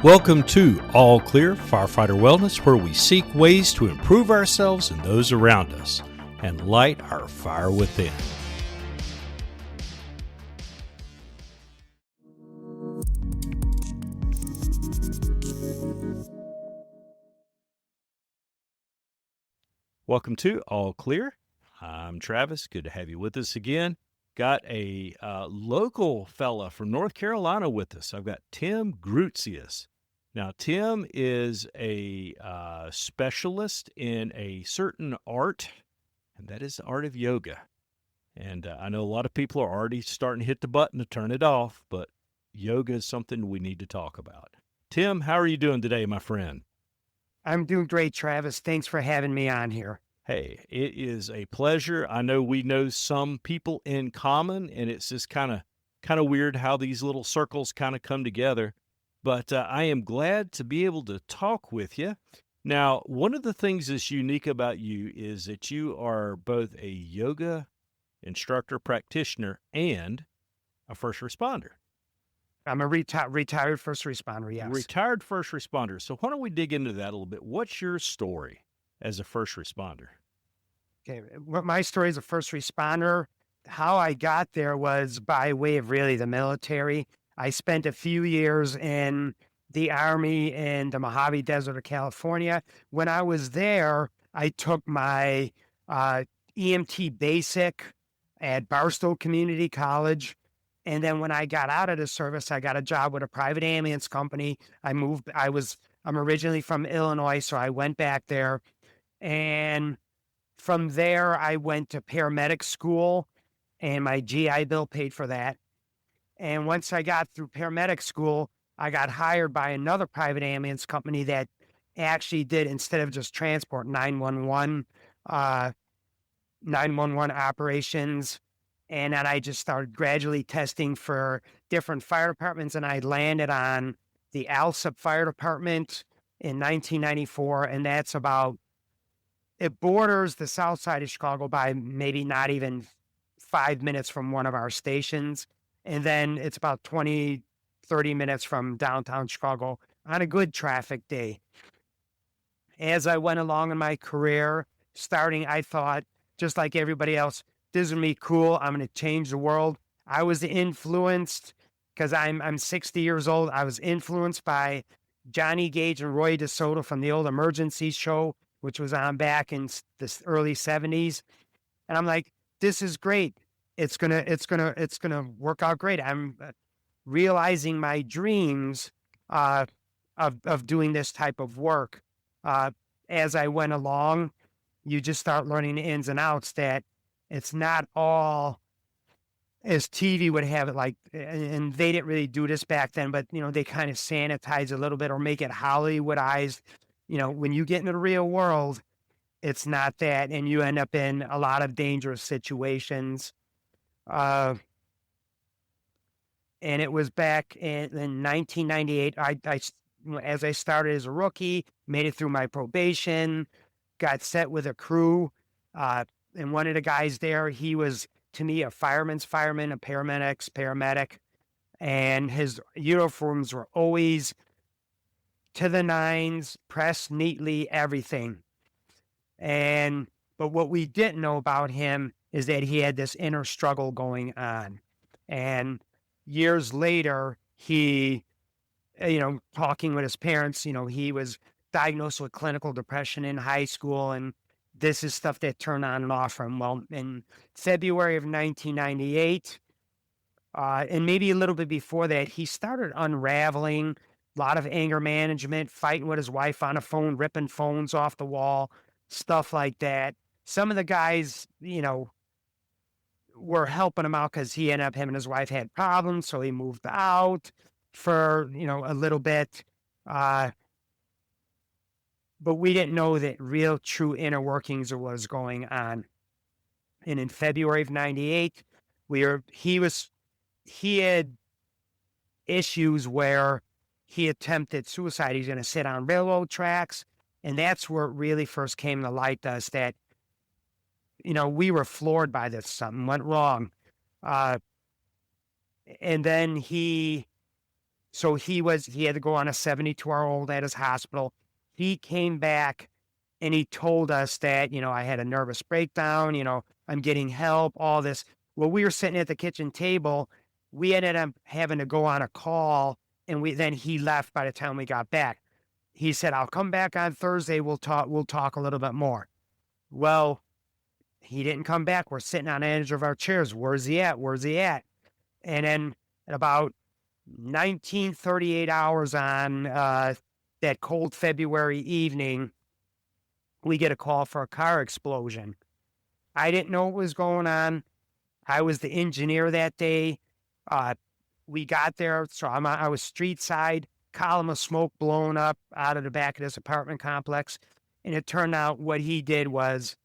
Welcome to All Clear Firefighter Wellness, where we seek ways to improve ourselves and those around us and light our fire within. Welcome to All Clear. I'm Travis. Good to have you with us again. Got a local fella from North Carolina with us. I've got Tim Grutzius. Now, Tim is a specialist in a certain art, and that is the art of yoga. And I know a lot of people are already starting to hit the button to turn it off, but yoga is something we need to talk about. Tim, how are you doing today, my friend? I'm doing great, Travis. Thanks for having me on here. Hey, it is a pleasure. I know we know some people in common, and it's just kind of weird how these little circles kind of come together. But I am glad to be able to talk with you. Now, one of the things that's unique about you is that you are both a yoga instructor practitioner and a first responder. I'm a retired first responder, yes. Retired first responder. So why don't we dig into that a little bit? What's your story as a first responder? Okay, what my story as a first responder, how I got there was by way of really the military. I spent a few years in the Army in the Mojave Desert of California. When I was there, I took my EMT basic at Barstow Community College. And then when I got out of the service, I got a job with a private ambulance company. I'm originally from Illinois, so I went back there. And from there, I went to paramedic school, and my GI Bill paid for that. And once I got through paramedic school, I got hired by another private ambulance company that actually did, instead of just transport, 911 operations. And then I just started gradually testing for different fire departments, and I landed on the Alsop Fire Department in 1994, and it borders the south side of Chicago by maybe not even 5 minutes from one of our stations. And then it's about 20, 30 minutes from downtown Chicago on a good traffic day. As I went along in my career, I thought, just like everybody else, this is going to be cool. I'm going to change the world. I was influenced, because I'm 60 years old. I was influenced by Johnny Gage and Roy DeSoto from the old Emergency show, which was on back in the early 70s. And I'm like, this is great. It's gonna work out great. I'm realizing my dreams of doing this type of work. As I went along, you just start learning the ins and outs that it's not all as TV would have it, like, and they didn't really do this back then, but they kind of sanitize a little bit or make it Hollywoodized. When you get into the real world, it's not that, and you end up in a lot of dangerous situations. And it was back in 1998. As I started as a rookie, made it through my probation, got set with a crew. And one of the guys there, he was, to me, a fireman's fireman, a paramedic's paramedic. And his uniforms were always to the nines, pressed neatly, everything. But what we didn't know about him is that he had this inner struggle going on. And years later, he, talking with his parents, he was diagnosed with clinical depression in high school. And this is stuff that turned on and off for him. Well, in February of 1998, and maybe a little bit before that, he started unraveling a lot of anger management, fighting with his wife on the phone, ripping phones off the wall, stuff like that. Some of the guys, were helping him out because him and his wife had problems, so he moved out for, a little bit. But we didn't know that real, true inner workings of what was going on. And in February of 98, he had issues where he attempted suicide. He's going to sit on railroad tracks. And that's where it really first came to light to us that, we were floored by this. Something went wrong. And then he So he had to go on a 72-hour hold at his hospital. He came back and he told us that, I had a nervous breakdown, I'm getting help, all this. Well, we were sitting at the kitchen table. We ended up having to go on a call, and then he left by the time we got back. He said, "I'll come back on Thursday. We'll talk a little bit more." Well, he didn't come back. We're sitting on the edge of our chairs. Where's he at? Where's he at? And then at about 1938 hours on that cold February evening, we get a call for a car explosion. I didn't know what was going on. I was the engineer that day. We got there, so I was street side, column of smoke blowing up out of the back of this apartment complex. And it turned out what he did was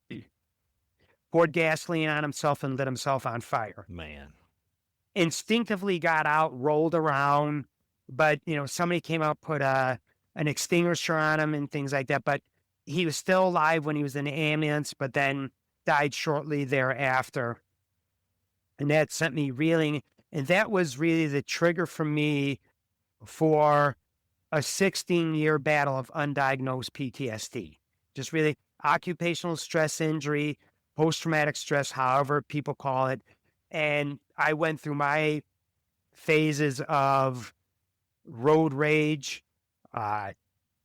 poured gasoline on himself and lit himself on fire. Man. Instinctively got out, rolled around, but somebody came out, put an extinguisher on him and things like that. But he was still alive when he was in the ambulance, but then died shortly thereafter. And that sent me reeling. And that was really the trigger for me for a 16-year battle of undiagnosed PTSD. Just really occupational stress injury, post-traumatic stress, however people call it. And I went through my phases of road rage,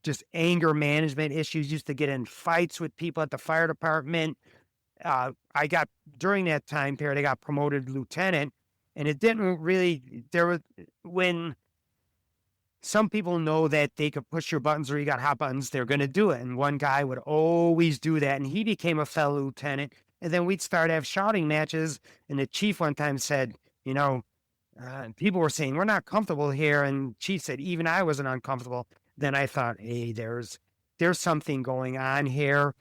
just anger management issues, used to get in fights with people at the fire department. During that time period, I got promoted to lieutenant, and it didn't really, when some people know that they could push your buttons or you got hot buttons, they're going to do it. And one guy would always do that, and he became a fellow lieutenant. And then we'd start to have shouting matches. And the chief one time said, people were saying, "We're not comfortable here." And chief said, even I wasn't uncomfortable. Then I thought, hey, there's something going on here.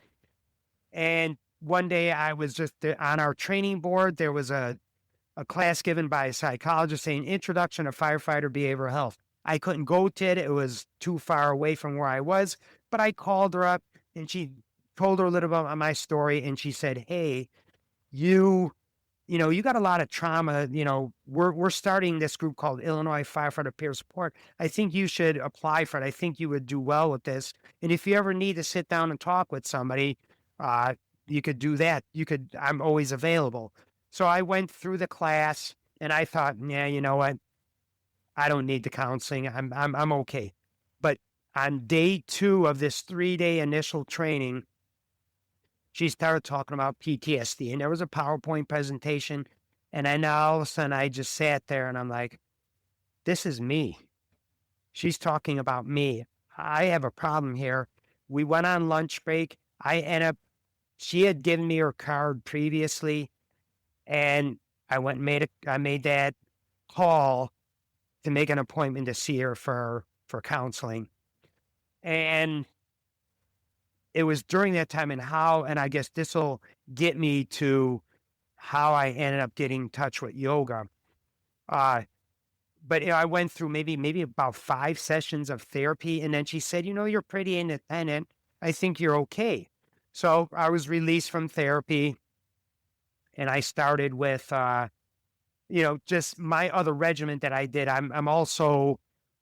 And one day I was just on our training board. There was a class given by a psychologist saying Introduction to Firefighter Behavioral Health. I couldn't go to it. It was too far away from where I was, but I called her up and she told her a little bit about my story. And she said, "Hey, you got a lot of trauma. We're starting this group called Illinois Firefighter Peer Support. I think you should apply for it. I think you would do well with this. And if you ever need to sit down and talk with somebody, you could do that. I'm always available." So I went through the class and I thought, yeah, you know what? I don't need the counseling. I'm okay. But on day 2 of this 3-day initial training, she started talking about PTSD, and there was a PowerPoint presentation. And then all of a sudden I just sat there and I'm like, this is me. She's talking about me. I have a problem here. We went on lunch break. She had given me her card previously, and I went and I made that call to make an appointment to see her for counseling. And it was during that time, and I guess this will get me to how I ended up getting in touch with yoga. But I went through maybe about 5 sessions of therapy, and then she said, "You're pretty independent. I think you're okay." So I was released from therapy, and I started with, just my other regimen that I did. I'm also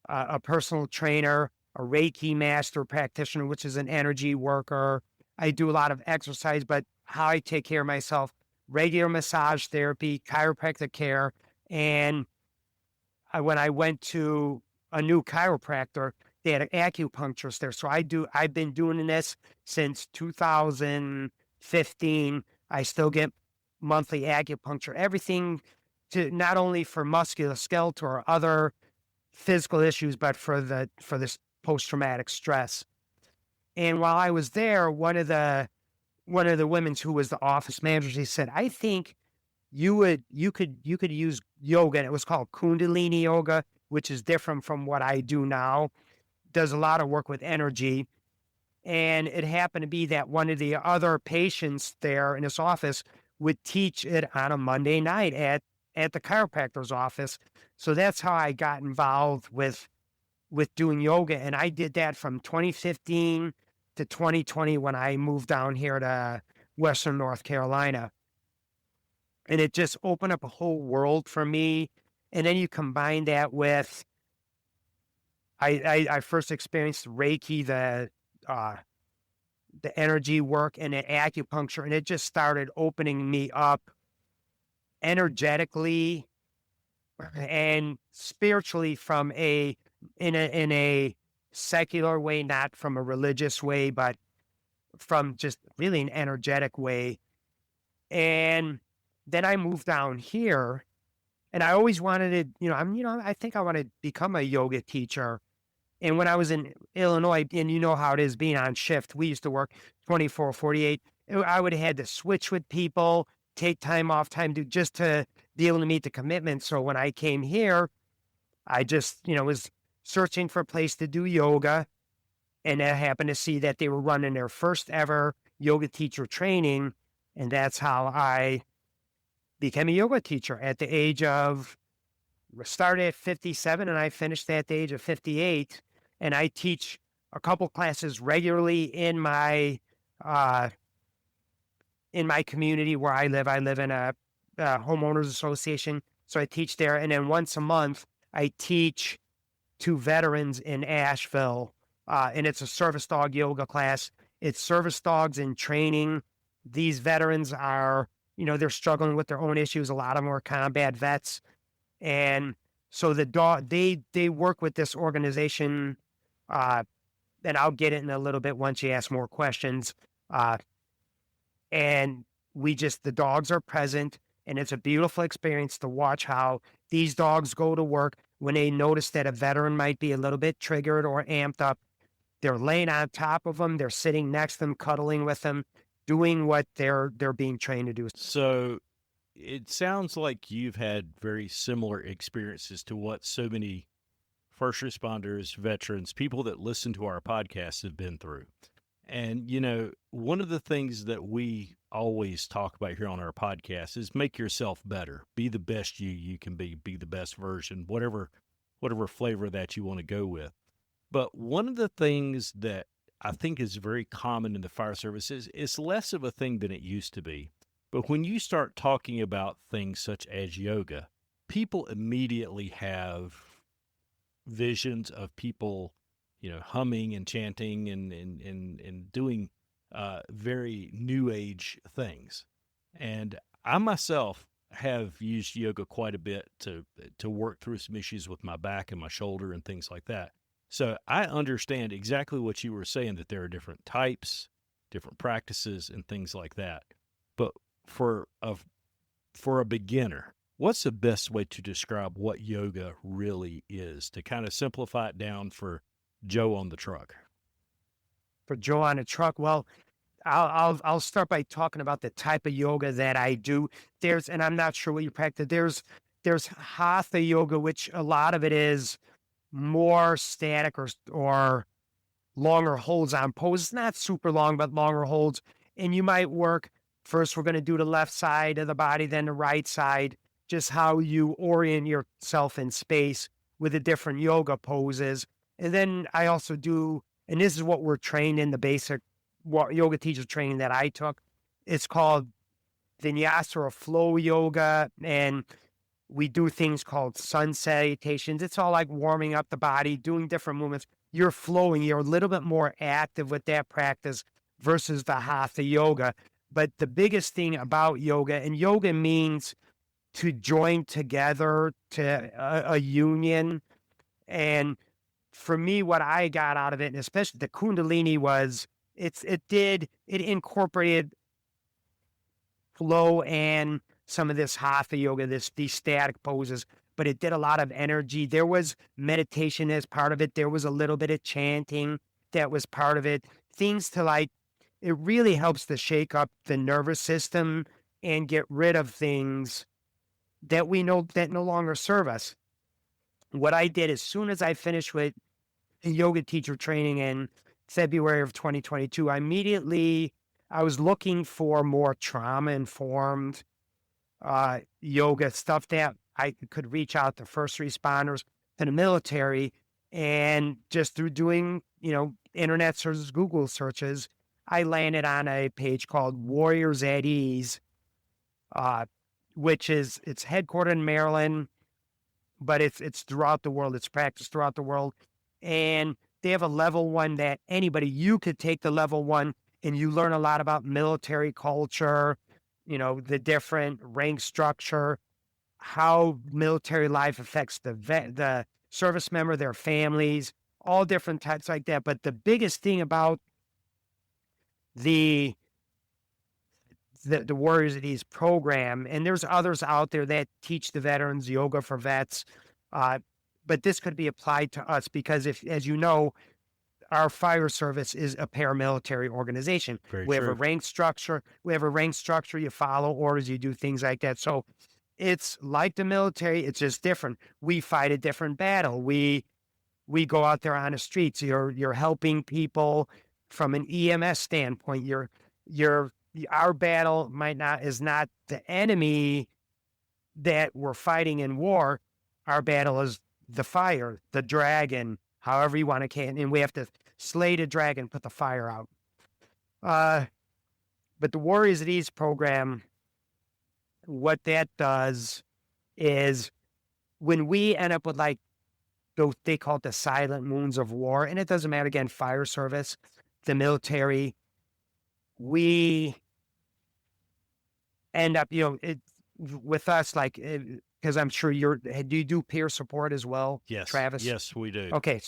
a personal trainer, a Reiki master practitioner, which is an energy worker. I do a lot of exercise, but how I take care of myself, regular massage therapy, chiropractic care. And when I went to a new chiropractor, they had an acupuncturist there. So I've been doing this since 2015. I still get monthly acupuncture, everything to not only for musculoskeletal or other physical issues, but for this post-traumatic stress. And while I was there, one of the women who was the office manager, she said, "I think you could use yoga." And it was called Kundalini yoga, which is different from what I do now. Does a lot of work with energy. And it happened to be that one of the other patients there in this office would teach it on a Monday night at the chiropractor's office. So that's how I got involved with doing yoga. And I did that from 2015 to 2020 when I moved down here to Western North Carolina. And it just opened up a whole world for me. And then you combine that with I first experienced Reiki, uh, the energy work and the acupuncture, and it just started opening me up energetically and spiritually from in a secular way, not from a religious way, but from just really an energetic way. And then I moved down here, and I always wanted to, I think I want to become a yoga teacher. And when I was in Illinois, and you know how it is being on shift, we used to work 24, 48. I would have had to switch with people, take time off, time to just to be able to meet the commitment. So when I came here, I just, was searching for a place to do yoga. And I happened to see that they were running their first ever yoga teacher training. And that's how I became a yoga teacher at the age of, started at 57 and I finished at the age of 58. And I teach a couple classes regularly uh, in my community where I live. I live in a homeowners association, so I teach there. And then once a month, I teach to veterans in Asheville, and it's a service dog yoga class. It's service dogs in training. These veterans are, they're struggling with their own issues. A lot of them are combat vets, and so they work with this organization. And I'll get it in a little bit once you ask more questions. And the dogs are present, and it's a beautiful experience to watch how these dogs go to work when they notice that a veteran might be a little bit triggered or amped up. They're laying on top of them, they're sitting next to them, cuddling with them, doing what they're being trained to do. So it sounds like you've had very similar experiences to what so many first responders, veterans, people that listen to our podcast have been through. And, one of the things that we always talk about here on our podcast is make yourself better. Be the best you can be the best version, whatever flavor that you want to go with. But one of the things that I think is very common in the fire service is it's less of a thing than it used to be. But when you start talking about things such as yoga, people immediately have visions of people, humming and chanting and doing very new age things. And I myself have used yoga quite a bit to work through some issues with my back and my shoulder and things like that. So I understand exactly what you were saying, that there are different types, different practices and things like that. But for a beginner, what's the best way to describe what yoga really is, to kind of simplify it down for Joe on the truck? For Joe on the truck, well, I'll start by talking about the type of yoga that I do. And I'm not sure what you practice. There's hatha yoga, which a lot of it is more static or longer holds on poses, not super long, but longer holds. And you might work first. We're going to do the left side of the body, then the right side, just how you orient yourself in space with the different yoga poses. And then I also do, and this is what we're trained in, the basic yoga teacher training that I took. It's called vinyasa or flow yoga. And we do things called sun salutations. It's all like warming up the body, doing different movements. You're flowing. You're a little bit more active with that practice versus the hatha yoga. But the biggest thing about yoga, and yoga means to join together, to a union. And for me, what I got out of it, and especially the Kundalini, was it incorporated flow and some of this hatha yoga, these static poses, but it did a lot of energy. There was meditation as part of it. There was a little bit of chanting that was part of it. Things to it really helps to shake up the nervous system and get rid of things that we know that no longer serve us. What I did as soon as I finished with yoga teacher training in February of 2022, I was looking for more trauma-informed yoga stuff that I could reach out to first responders, to the military, and just through doing, internet searches, Google searches, I landed on a page called Warriors at Ease, it's headquartered in Maryland, but it's throughout the world. It's practiced throughout the world. And they have a level 1 that you could take the level 1 and you learn a lot about military culture, the different rank structure, how military life affects the service member, their families, all different types like that. But the biggest thing about the the Warriors of Ease program, and there's others out there that teach the veterans yoga for vets, uh, but this could be applied to us because as you know, our fire service is a paramilitary organization. Very We have a true. rank structure. You follow orders, you do things like that. So it's like the military, it's just different. We fight a different battle. We go out there on the streets. You're helping people from an EMS standpoint. You're our battle is not the enemy that we're fighting in war. Our battle is the fire, the dragon, however you want to can, and we have to slay the dragon, put the fire out. But the Warriors at Ease program, what that does is when we end up with like those, they call it the silent wounds of war, and it doesn't matter again, fire service, the military, we end up, with us like because I'm sure do you do peer support as well, Yes. Travis? Yes, we do. Okay,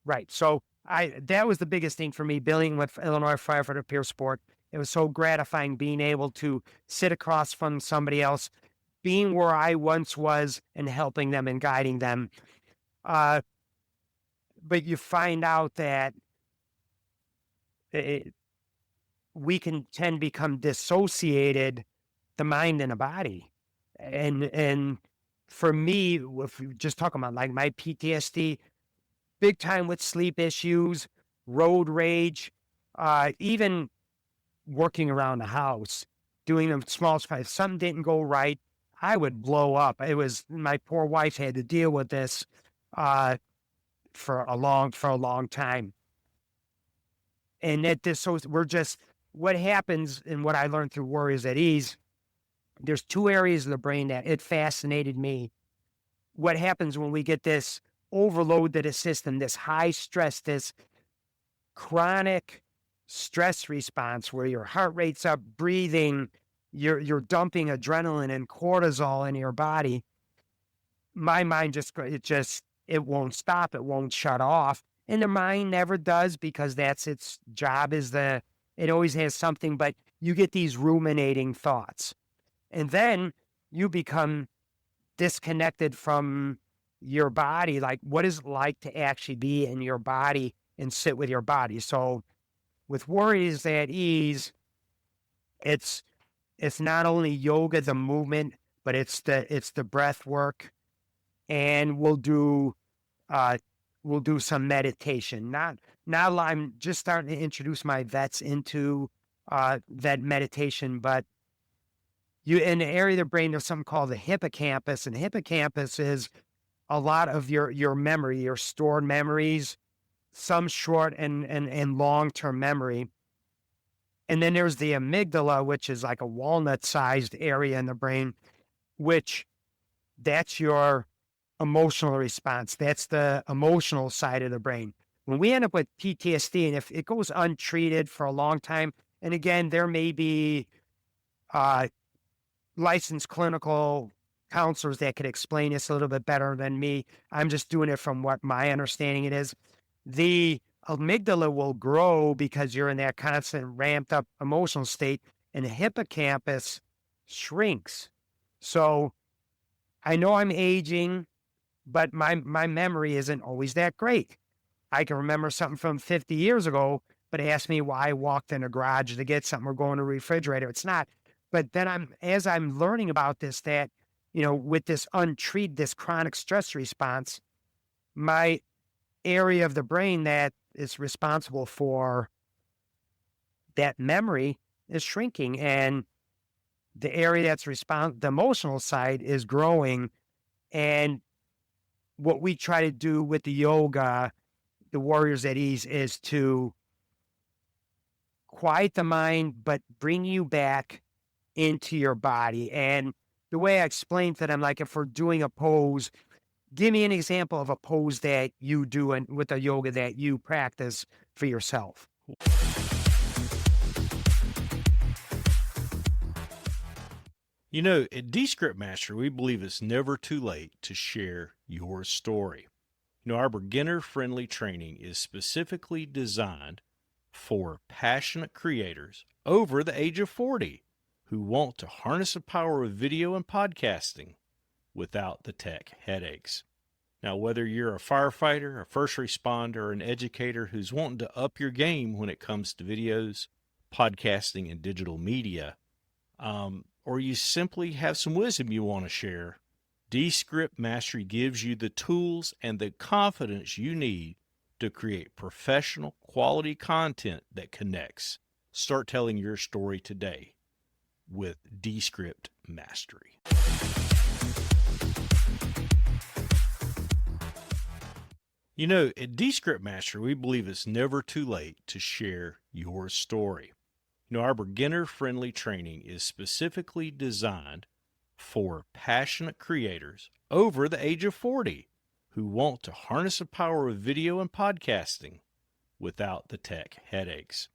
right. So that was the biggest thing for me, building with Illinois Firefighter Peer Support. It was so gratifying being able to sit across from somebody else, being where I once was and helping them and guiding them. But you find out that we can tend to become dissociated, the mind and the body. And for me, if we just talk about like my PTSD, big time with sleep issues, road rage, even working around the house, doing them small stuff. If something didn't go right, I would blow up. It was my poor wife had to deal with this for a long time. And so we're just what happens and what I learned through Warriors at Ease. There's two areas of the brain that it fascinated me. What happens when we get this overload to the system, this high stress, this chronic stress response where your heart rate's up, breathing, you're dumping adrenaline and cortisol in your body. My mind it won't stop, it won't shut off. And the mind never does because that's its job it always has something, but you get these ruminating thoughts. And then you become disconnected from your body. Like, what is it like to actually be in your body and sit with your body? So with Warriors at Ease, it's not only yoga, the movement, but it's the breath work. And we'll do some meditation. Now I'm just starting to introduce my vets into vet meditation, but in the area of the brain, there's something called the hippocampus, and the hippocampus is a lot of your memory, your stored memories, some short and long-term memory. And then there's the amygdala, which is like a walnut-sized area in the brain, which that's your emotional response. That's the emotional side of the brain. When we end up with PTSD, and if it goes untreated for a long time, and again, there may be licensed clinical counselors that could explain this a little bit better than me. I'm just doing it from what my understanding it is. The amygdala will grow because you're in that constant ramped up emotional state, and the hippocampus shrinks. So I know I'm aging, but my memory isn't always that great. I can remember something from 50 years ago, but ask me why I walked in a garage to get something or go in a refrigerator. It's not. But then as I'm learning about this, that, with this untreated, this chronic stress response, my area of the brain that is responsible for that memory is shrinking. And the area that's the emotional side is growing. And what we try to do with the yoga, the Warriors at Ease, is to quiet the mind, but bring you back into your body. And the way I explain to them, like if we're doing a pose, give me an example of a pose that you do and with the yoga that you practice for yourself. At Descript Master, we believe it's never too late to share your story. Our beginner-friendly training is specifically designed for passionate creators over the age of 40 who want to harness the power of video and podcasting without the tech headaches. Now, whether you're a firefighter, a first responder, or an educator who's wanting to up your game when it comes to videos, podcasting, and digital media, or you simply have some wisdom you want to share, Descript Mastery gives you the tools and the confidence you need to create professional, quality content that connects. Start telling your story today with Descript Mastery. At Descript Mastery, we believe it's never too late to share your story. Our beginner-friendly training is specifically designed for passionate creators over the age of 40 who want to harness the power of video and podcasting without the tech headaches.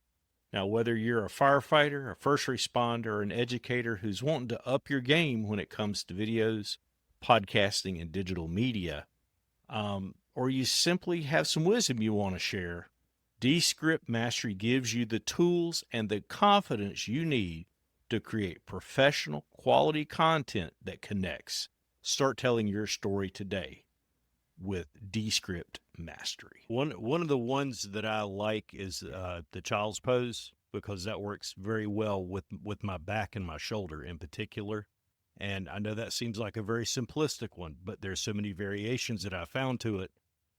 Now, whether you're a firefighter, a first responder, or an educator who's wanting to up your game when it comes to videos, podcasting, and digital media, or you simply have some wisdom you want to share, Descript Mastery gives you the tools and the confidence you need to create professional, quality content that connects. Start telling your story today with Descript Mastery. One of the ones that I like is the child's pose, because that works very well with my back and my shoulder in particular. And I know that seems like a very simplistic one, but there's so many variations that I found to it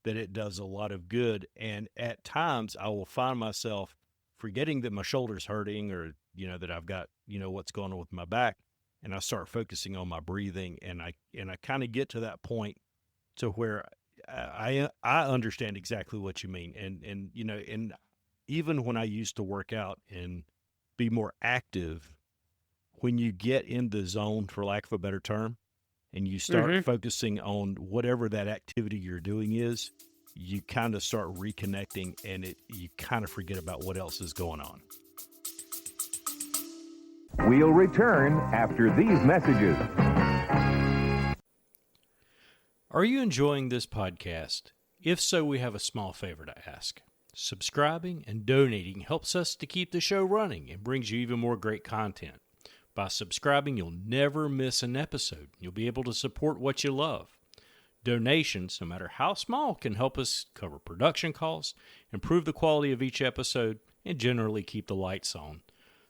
that it does a lot of good. And at times I will find myself forgetting that my shoulder's hurting, or, that I've got, what's going on with my back. And I start focusing on my breathing, and I kind of get to that point to where I understand exactly what you mean. And even when I used to work out and be more active, when you get in the zone, for lack of a better term, and you start focusing on whatever that activity you're doing is, you kind of start reconnecting, and you kind of forget about what else is going on. We'll return after these messages. Are you enjoying this podcast? If so, we have a small favor to ask. Subscribing and donating helps us to keep the show running and brings you even more great content. By subscribing, you'll never miss an episode. You'll be able to support what you love. Donations, no matter how small, can help us cover production costs, improve the quality of each episode, and generally keep the lights on.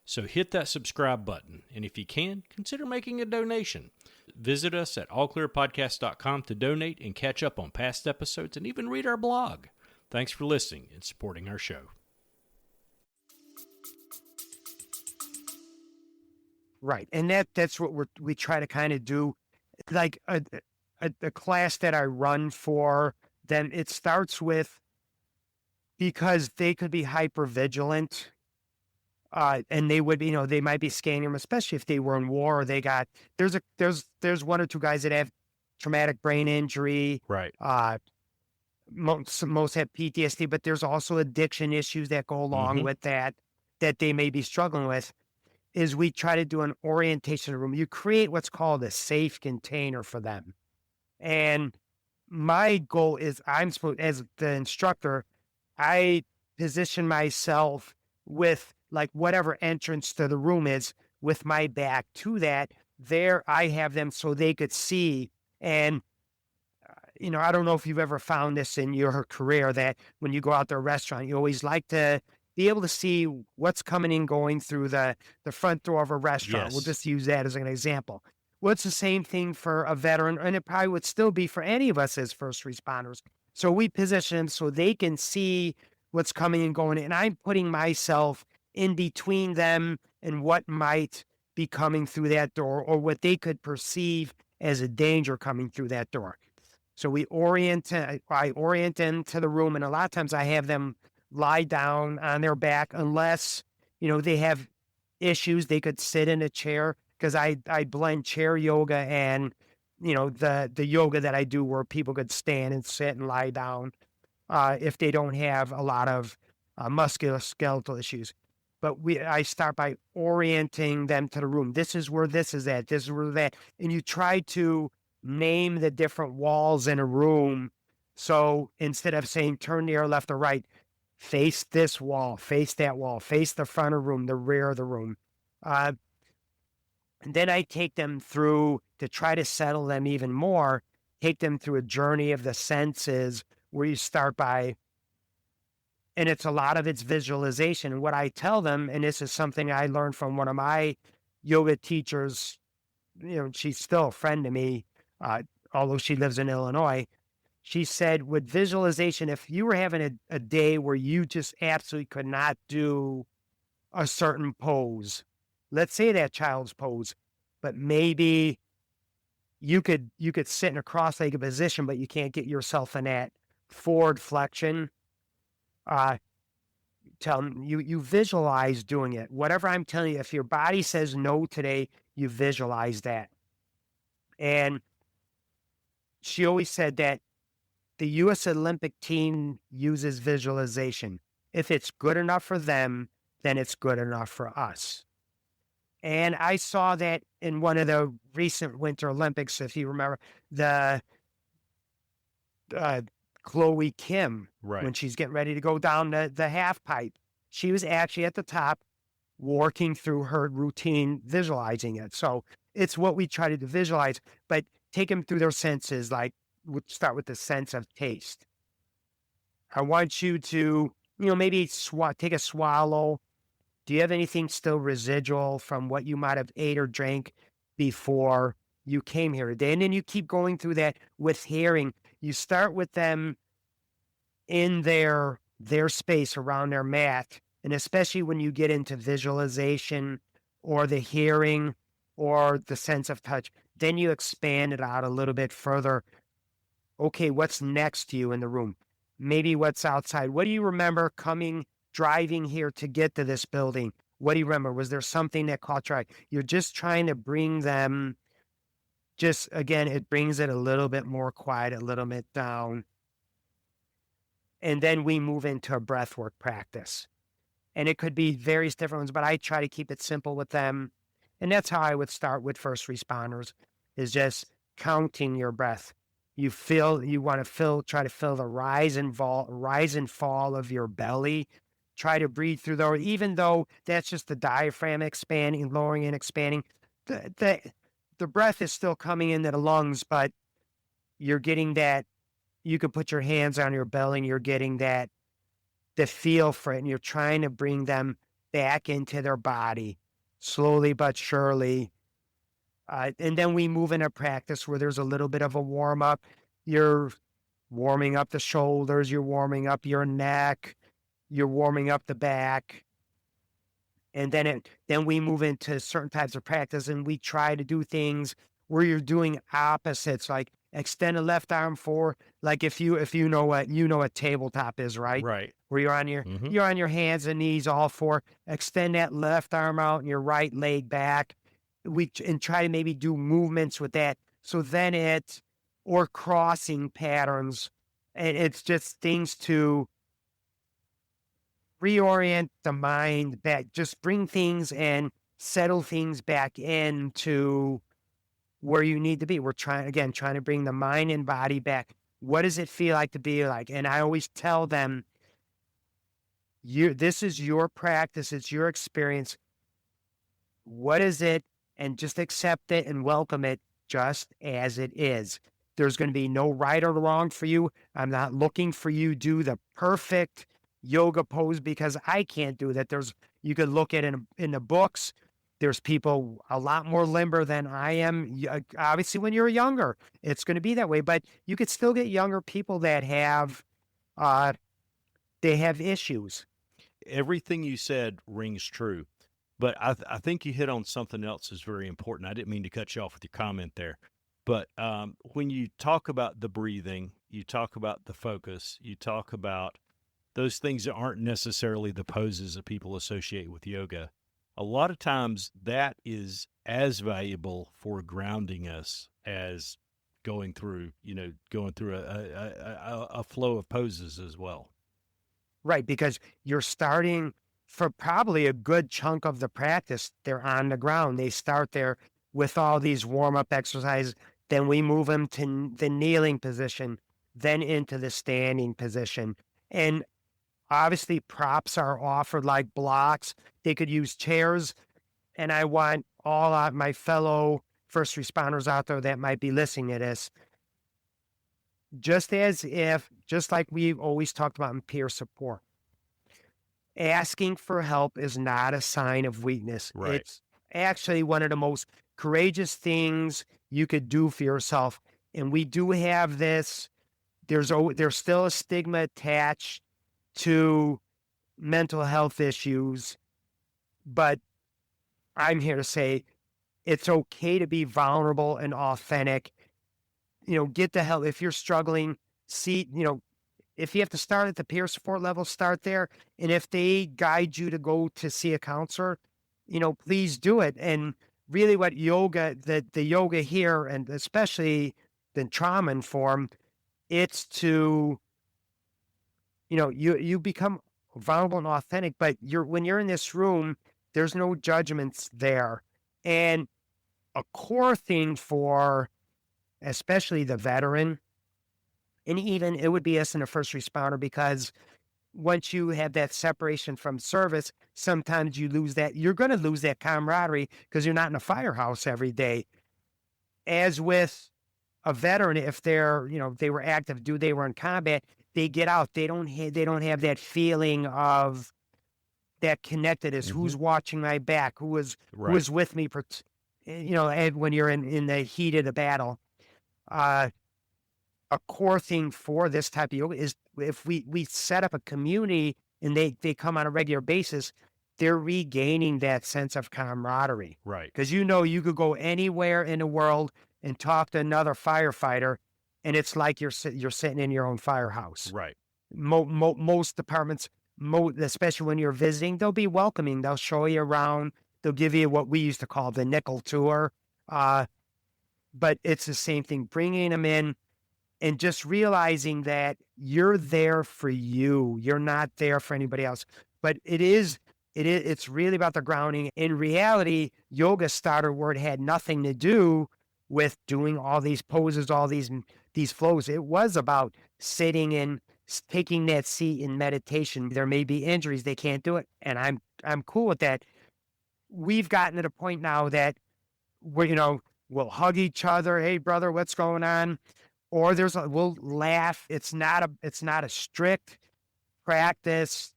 So hit that subscribe button, and if you can, consider making a donation. Visit us at allclearpodcast.com to donate and catch up on past episodes and even read our blog. Thanks for listening and supporting our show. Right. And that's what we try to kind of do. Like a class that I run for them, it starts with, because they could be hyper vigilant, and they would, they might be scanning them, especially if they were in war, or there's one or two guys that have traumatic brain injury. Right. Most have PTSD, but there's also addiction issues that go along with that they may be struggling with. Is we try to do an orientation room. You create what's called a safe container for them. And my goal is, as the instructor, I position myself with like whatever entrance to the room is, with my back to that. There I have them so they could see. And, I don't know if you've ever found this in your career, that when you go out to a restaurant, you always like to be able to see what's coming and going through the front door of a restaurant. Yes. We'll just use that as an example. Well, it's the same thing for a veteran, and it probably would still be for any of us as first responders. So we position them so they can see what's coming and going, and I'm putting myself in between them and what might be coming through that door, or what they could perceive as a danger coming through that door. So I orient them to the room, and a lot of times I have them lie down on their back, unless, they have issues. They could sit in a chair, because I blend chair yoga and the yoga that I do where people could stand and sit and lie down if they don't have a lot of musculoskeletal issues. But I start by orienting them to the room. This is where this is at. This is where that. And you try to name the different walls in a room. So instead of saying turn to your left or right, face this wall, face that wall, face the front of the room, the rear of the room. And then I take them through to try to settle them even more, take them through a journey of the senses where you start by, and it's a lot of it's visualization. And what I tell them, and this is something I learned from one of my yoga teachers, she's still a friend to me, although she lives in Illinois. She said, with visualization, if you were having a day where you just absolutely could not do a certain pose, let's say that child's pose, but maybe you could sit in a cross-legged position, but you can't get yourself in that forward flexion. Tell them you visualize doing it. Whatever I'm telling you, if your body says no today, you visualize that. And she always said that the U.S. Olympic team uses visualization. If it's good enough for them, then it's good enough for us. And I saw that in one of the recent Winter Olympics, if you remember, the Chloe Kim, Right. when she's getting ready to go down the half pipe, she was actually at the top working through her routine, visualizing it. So it's what we try to visualize, but take them through their senses. Like, we'll start with the sense of taste. I want you to, maybe take a swallow. Do you have anything still residual from what you might have ate or drank before you came here today? And then you keep going through that with hearing. You start with them in their space around their mat. And especially when you get into visualization or the hearing or the sense of touch, then you expand it out a little bit further. Okay, what's next to you in the room? Maybe what's outside. What do you remember driving here to get to this building? What do you remember? Was there something that caught your eye? You're just trying to bring them, again, it brings it a little bit more quiet, a little bit down. And then we move into a breathwork practice. And it could be various different ones, but I try to keep it simple with them. And that's how I would start with first responders, is just counting your breath. You want to try to feel the rise and fall of your belly. Try to breathe through there, even though that's just the diaphragm expanding, lowering and expanding. The breath is still coming into the lungs, but you're getting that. You can put your hands on your belly and you're getting the feel for it, and you're trying to bring them back into their body slowly but surely. And then we move in a practice where there's a little bit of a warm up. You're warming up the shoulders, you're warming up your neck, you're warming up the back. And then we move into certain types of practice, and we try to do things where you're doing opposites, like extend the left arm forward. Like if you know what tabletop is, right? Right. Where you're on your hands and knees, all four. Extend that left arm out and your right leg back. And try to maybe do movements with that. So then or crossing patterns, and it's just things to reorient the mind back, just bring things and settle things back into where you need to be. We're trying to bring the mind and body back. What does it feel like to be like? And I always tell them, this is your practice. It's your experience. What is it? And just accept it and welcome it just as it is. There's going to be no right or wrong for you. I'm not looking for you to do the perfect yoga pose because I can't do that. You could look at it in the books. There's people a lot more limber than I am. Obviously, when you're younger, it's going to be that way. But you could still get younger people that have issues. Everything you said rings true. But I think you hit on something else that's very important. I didn't mean to cut you off with your comment there. But when you talk about the breathing, you talk about the focus, you talk about those things that aren't necessarily the poses that people associate with yoga. A lot of times that is as valuable for grounding us as going through a flow of poses as well. Right, because you're starting for probably a good chunk of the practice. They're on the ground. They start there with all these warm-up exercises. Then we move them to the kneeling position, then into the standing position. And obviously props are offered like blocks. They could use chairs. And I want all my fellow first responders out there that might be listening to this, just like we've always talked about in peer support, asking for help is not a sign of weakness. Right. It's actually one of the most courageous things you could do for yourself. And we do have this, there's still a stigma attached to mental health issues, but I'm here to say it's okay to be vulnerable and authentic. Get the help. If you're struggling, if you have to start at the peer support level, start there. And if they guide you to go to see a counselor, please do it. And really what yoga, the yoga here, and especially the trauma informed, it's to, you become vulnerable and authentic, but when you're in this room, there's no judgments there. And a core thing for especially the veteran, and even it would be us in a first responder, because once you have that separation from service, sometimes you're going to lose that camaraderie because you're not in a firehouse every day. As with a veteran, if they're, they were active, they were in combat, they get out, they don't have that feeling of that connectedness. Who's watching my back? Who is with me? And when you're in the heat of the battle, a core thing for this type of yoga is if we set up a community and they come on a regular basis, they're regaining that sense of camaraderie. Right. Because you could go anywhere in the world and talk to another firefighter, and it's like you're sitting in your own firehouse. Right. Most departments, especially when you're visiting, they'll be welcoming. They'll show you around. They'll give you what we used to call the nickel tour. But it's the same thing, bringing them in and just realizing that you're there for you. You're not there for anybody else. But it's really about the grounding. In reality, yoga starter word had nothing to do with doing all these poses, all these flows. It was about sitting and taking that seat in meditation. There may be injuries, they can't do it, and I'm cool with that. We've gotten to the point now that we'll hug each other. Hey, brother, what's going on? Or we'll laugh. It's not a strict practice.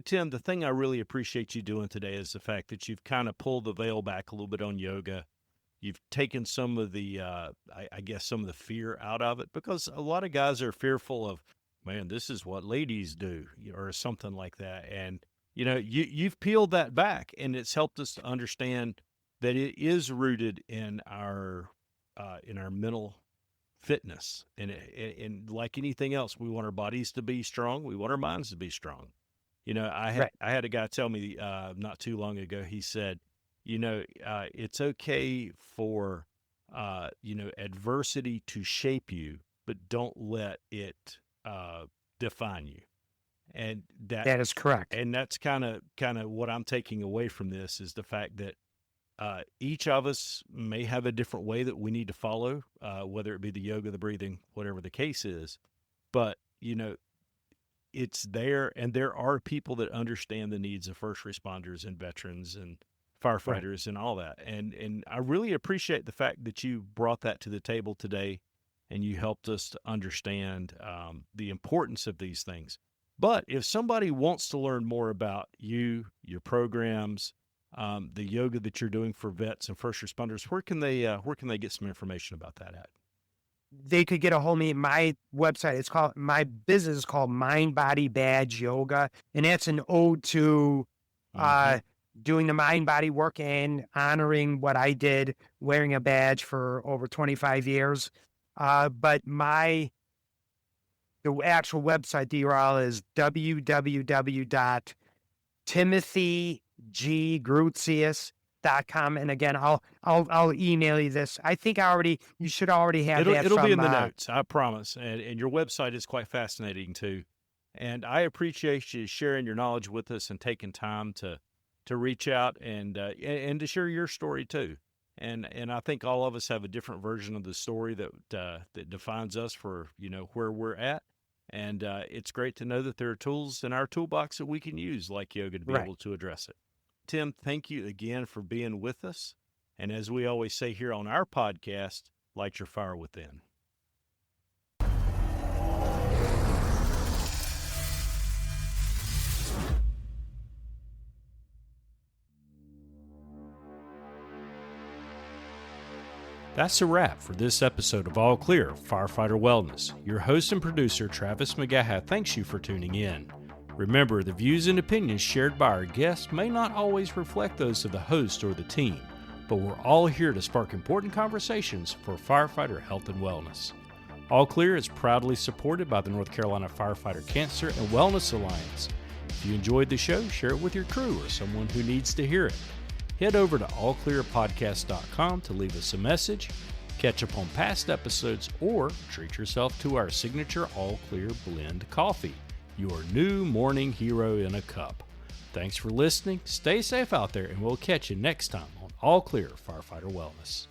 Tim, the thing I really appreciate you doing today is the fact that you've kind of pulled the veil back a little bit on yoga. You've taken some of the, I guess, some of the fear out of it, because a lot of guys are fearful of, man, this is what ladies do, or something like that. And, you've peeled that back, and it's helped us to understand that it is rooted in our mental fitness. And like anything else, we want our bodies to be strong. We want our minds to be strong. I had a guy tell me not too long ago, he said, it's okay for, adversity to shape you, but don't let it define you. And that is correct. And that's kind of what I'm taking away from this, is the fact that each of us may have a different way that we need to follow, whether it be the yoga, the breathing, whatever the case is. But, it's there, and there are people that understand the needs of first responders and veterans and firefighters and all that. And I really appreciate the fact that you brought that to the table today, and you helped us to understand the importance of these things. But if somebody wants to learn more about you, your programs, the yoga that you're doing for vets and first responders, where can they get some information about that at? They could get a hold of me. My website, my business is called Mind Body Badge Yoga. And that's an ode to doing the mind body work and honoring what I did, wearing a badge for over 25 years. But the actual website, the URL is www.timothyggrutzius, And again, I'll email you this. I think you should already have that. It'll from, be in the notes, I promise. And your website is quite fascinating too. And I appreciate you sharing your knowledge with us and taking time to reach out and to share your story too. And I think all of us have a different version of the story that defines us for, where we're at. And it's great to know that there are tools in our toolbox that we can use, like yoga, to be able to address it. Tim, thank you again for being with us. And as we always say here on our podcast, light your fire within. That's a wrap for this episode of All Clear Firefighter Wellness. Your host and producer, Travis McGaha, thanks you for tuning in. Remember, the views and opinions shared by our guests may not always reflect those of the host or the team, but we're all here to spark important conversations for firefighter health and wellness. All Clear is proudly supported by the North Carolina Firefighter Cancer and Wellness Alliance. If you enjoyed the show, share it with your crew or someone who needs to hear it. Head over to allclearpodcast.com to leave us a message, catch up on past episodes, or treat yourself to our signature All Clear Blend coffee, your new morning hero in a cup. Thanks for listening, stay safe out there, and we'll catch you next time on All Clear Firefighter Wellness.